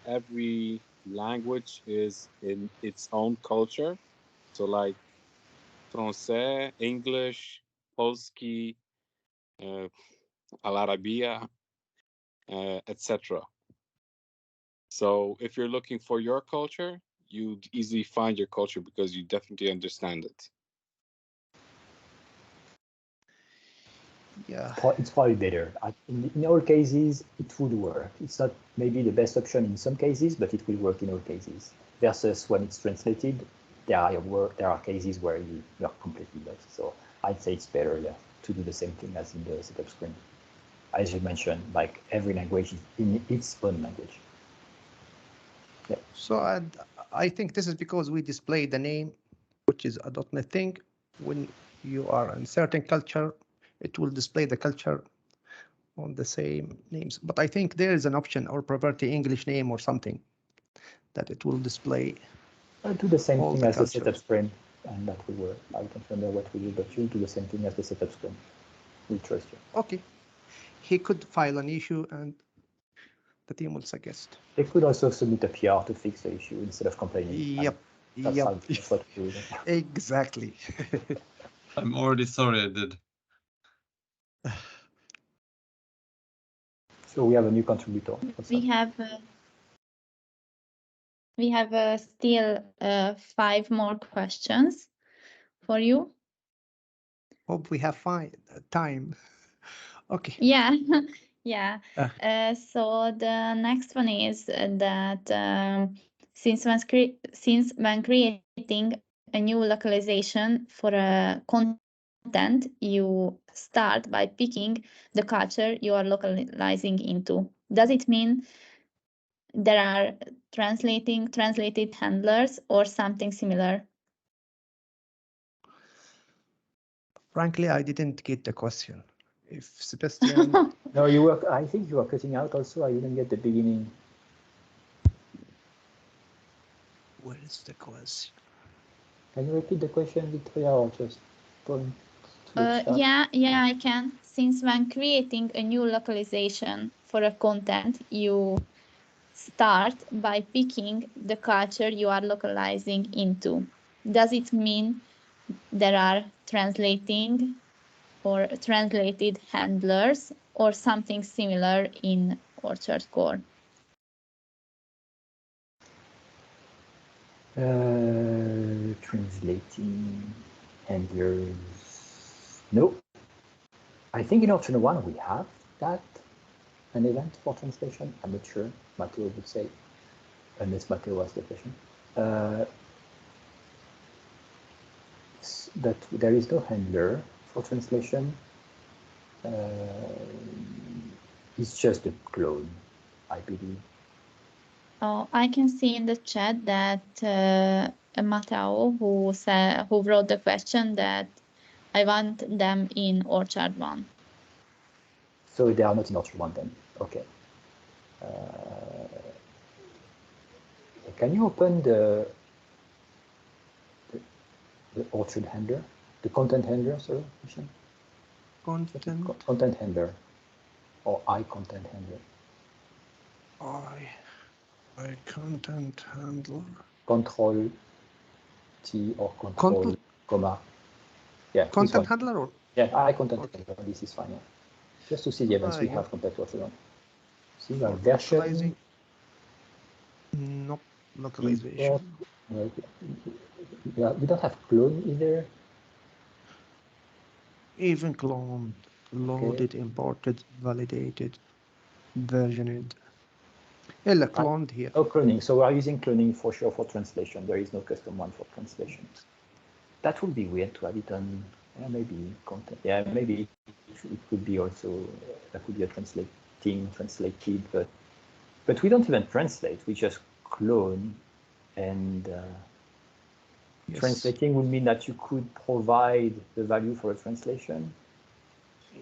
[SPEAKER 5] every language is in its own culture. So like Francais, English, Polski, Al-Arabiya, etc. So if you're looking for your culture, you'd easily find your culture because you definitely understand it.
[SPEAKER 1] Yeah,
[SPEAKER 3] it's probably better. In all cases, it would work. It's not maybe the best option in some cases, but it will work in all cases. Versus when it's translated, there are cases where you are completely lost. So I'd say it's better, yeah, to do the same thing as in the setup screen. As you mentioned, like every language is in its own language. Yeah.
[SPEAKER 1] So I think this is because we display the name, which is a .NET thing. When you are in certain culture, it will display the culture on the same names. But I think there is an option or property English name or something that it will display.
[SPEAKER 3] I'll do the same thing
[SPEAKER 1] the
[SPEAKER 3] as the setup screen, and that will work. I don't remember what we do, but you'll do the same thing as the setup screen. We trust you.
[SPEAKER 1] Okay. He could file an issue and the team will suggest.
[SPEAKER 3] They could also submit a PR to fix the issue instead of complaining.
[SPEAKER 1] Yep.
[SPEAKER 3] That's what we do.
[SPEAKER 1] Exactly.
[SPEAKER 4] I'm already sorry I did.
[SPEAKER 3] So we have a new contributor.
[SPEAKER 2] We have still 5 more questions for you.
[SPEAKER 1] Hope we have time. Okay.
[SPEAKER 2] Yeah, yeah. So the next one is that since when creating a new localization for a content, you start by picking the culture you are localizing into. Does it mean there are translated handlers or something similar?
[SPEAKER 1] Frankly, I didn't get the question. If Sebastian...
[SPEAKER 3] No, I think you were cutting out also. I didn't get the beginning.
[SPEAKER 1] Where is the question?
[SPEAKER 3] Can you repeat the question, Victoria, or just point to the chat?
[SPEAKER 2] Yeah, I can. Since when creating a new localization for a content, you start by picking the culture you are localizing into. Does it mean there are translating or translated handlers or something similar in Orchard Core?
[SPEAKER 3] Translating handlers. No. I think in option 1 we have that, an event for translation. I'm not sure. Matteo would say, unless Matteo asked the question. That there is no handler for translation. It's just a clone, I believe.
[SPEAKER 2] Oh, I can see in the chat that Matteo, who wrote the question, that I want them in Orchard 1.
[SPEAKER 3] So they are not in Orchard 1 then. Okay. Can you open the Orchard handler? The content handler, sorry, Hisham? Content handler. Or content handler.
[SPEAKER 1] content handler.
[SPEAKER 3] Control T or control comma. Yeah.
[SPEAKER 1] Content handler or?
[SPEAKER 3] Yeah, content handler. This is fine. Yeah. Just to see the events we have compared to Orchard 1. See you have version.
[SPEAKER 1] Nope. Localization.
[SPEAKER 3] Yeah, we don't have clone either.
[SPEAKER 1] Even cloned, loaded, imported, validated, versioned. إلا cloned here.
[SPEAKER 3] Oh, cloning. So we are using cloning for sure for translation. There is no custom one for translation. That would be weird to have it on, maybe content. Yeah, maybe it could be also, that could be a translated, but we don't even translate. We just clone, and
[SPEAKER 1] Yes.
[SPEAKER 3] translating would mean that you could provide the value for a translation.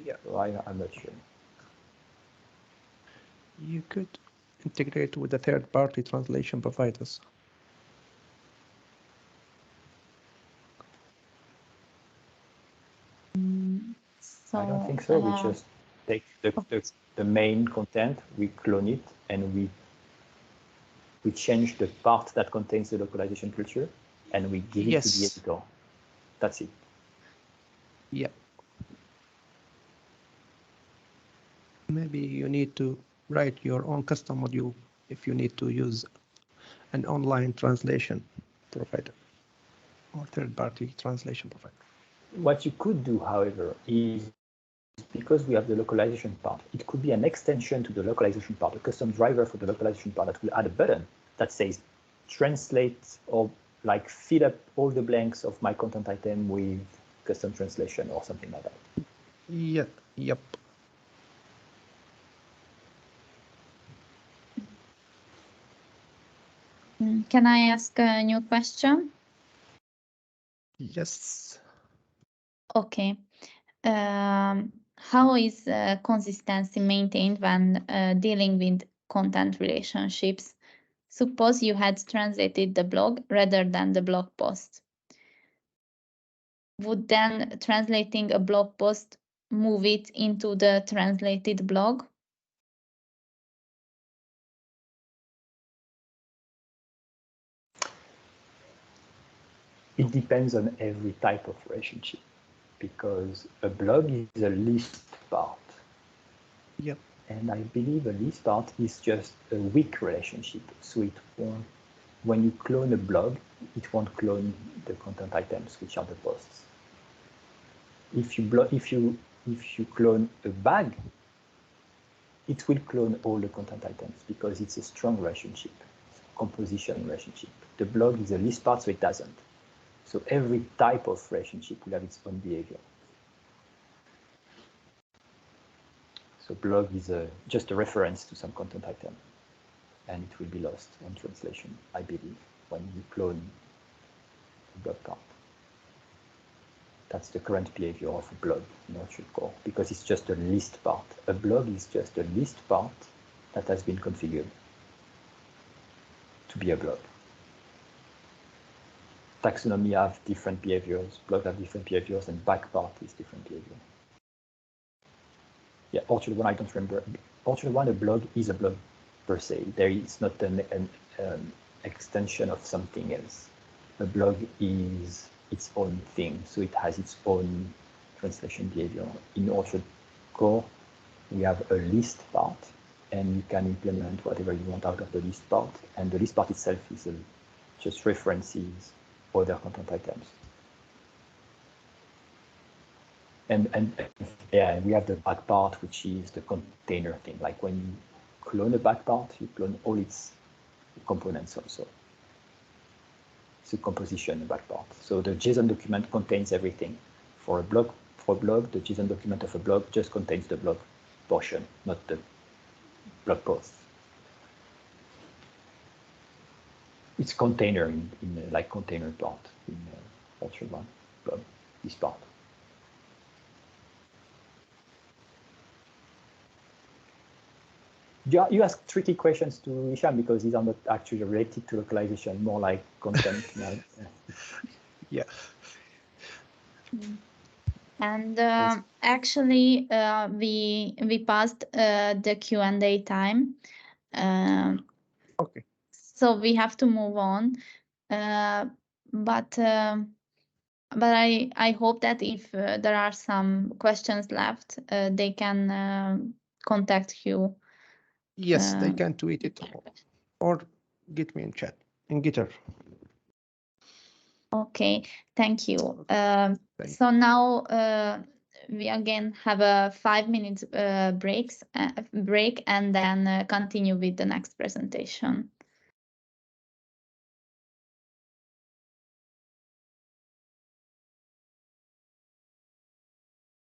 [SPEAKER 1] Yeah.
[SPEAKER 3] So I'm not sure.
[SPEAKER 1] You could integrate with the third-party translation providers.
[SPEAKER 2] So
[SPEAKER 3] I don't think so. We just take the main content, we clone it, and we change the part that contains the localization culture, and we give it to the
[SPEAKER 1] Yes.
[SPEAKER 3] editor. That's it.
[SPEAKER 1] Yeah. Maybe you need to write your own custom module if you need to use an online translation provider or third-party translation provider.
[SPEAKER 3] What you could do, however, is because we have the localization part, it could be an extension to the localization part, a custom driver for the localization part that will add a button that says translate, or like fill up all the blanks of my content item with custom translation or something like that.
[SPEAKER 1] Yeah. Yep.
[SPEAKER 2] Can I ask a new question?
[SPEAKER 1] Yes.
[SPEAKER 2] Okay. How is consistency maintained when dealing with content relationships? Suppose you had translated the blog rather than the blog post. Would then translating a blog post move it into the translated blog?
[SPEAKER 3] It depends on every type of relationship, because a blog is a list part.
[SPEAKER 1] Yep.
[SPEAKER 3] And I believe a list part is just a weak relationship. So it won't, when you clone a blog, it won't clone the content items, which are the posts. If you clone a bag, it will clone all the content items because it's a strong relationship, composition relationship. The blog is a list part, so it doesn't. So every type of relationship will have its own behavior. So blog is just a reference to some content item, and it will be lost on translation, I believe, when you clone a blog part. That's the current behavior of a blog in Orchard Core, because it's just a list part. A blog is just a list part that has been configured to be a blog. Taxonomy have different behaviors, blog have different behaviors, and back part is different behavior. Yeah, Orchard 1, I don't remember. Orchard 1, a blog is a blog per se. There is not an extension of something else. A blog is its own thing, so it has its own translation behavior. In Orchard Core, we have a list part, and you can implement whatever you want out of the list part, and the list part itself is just references other content items. And yeah, we have the back part, which is the container thing. Like when you clone a back part, you clone all its components also. It's a composition, a back part. So the JSON document contains everything. For a blog, the JSON document of a blog just contains the blog portion, not the blog post. It's container in like container part in Ultra One blog, this part. You ask tricky questions to Hisham because these are not actually related to localization, more like content.
[SPEAKER 1] Yeah.
[SPEAKER 2] And actually, we passed the Q&A time.
[SPEAKER 1] Okay.
[SPEAKER 2] So we have to move on. But I hope that if there are some questions left, they can contact you.
[SPEAKER 1] Yes, they can tweet it or get me in chat, in Gitter.
[SPEAKER 2] Okay, thank you.
[SPEAKER 1] Thank
[SPEAKER 2] So now we again have a 5 minutes break and then continue with the next presentation.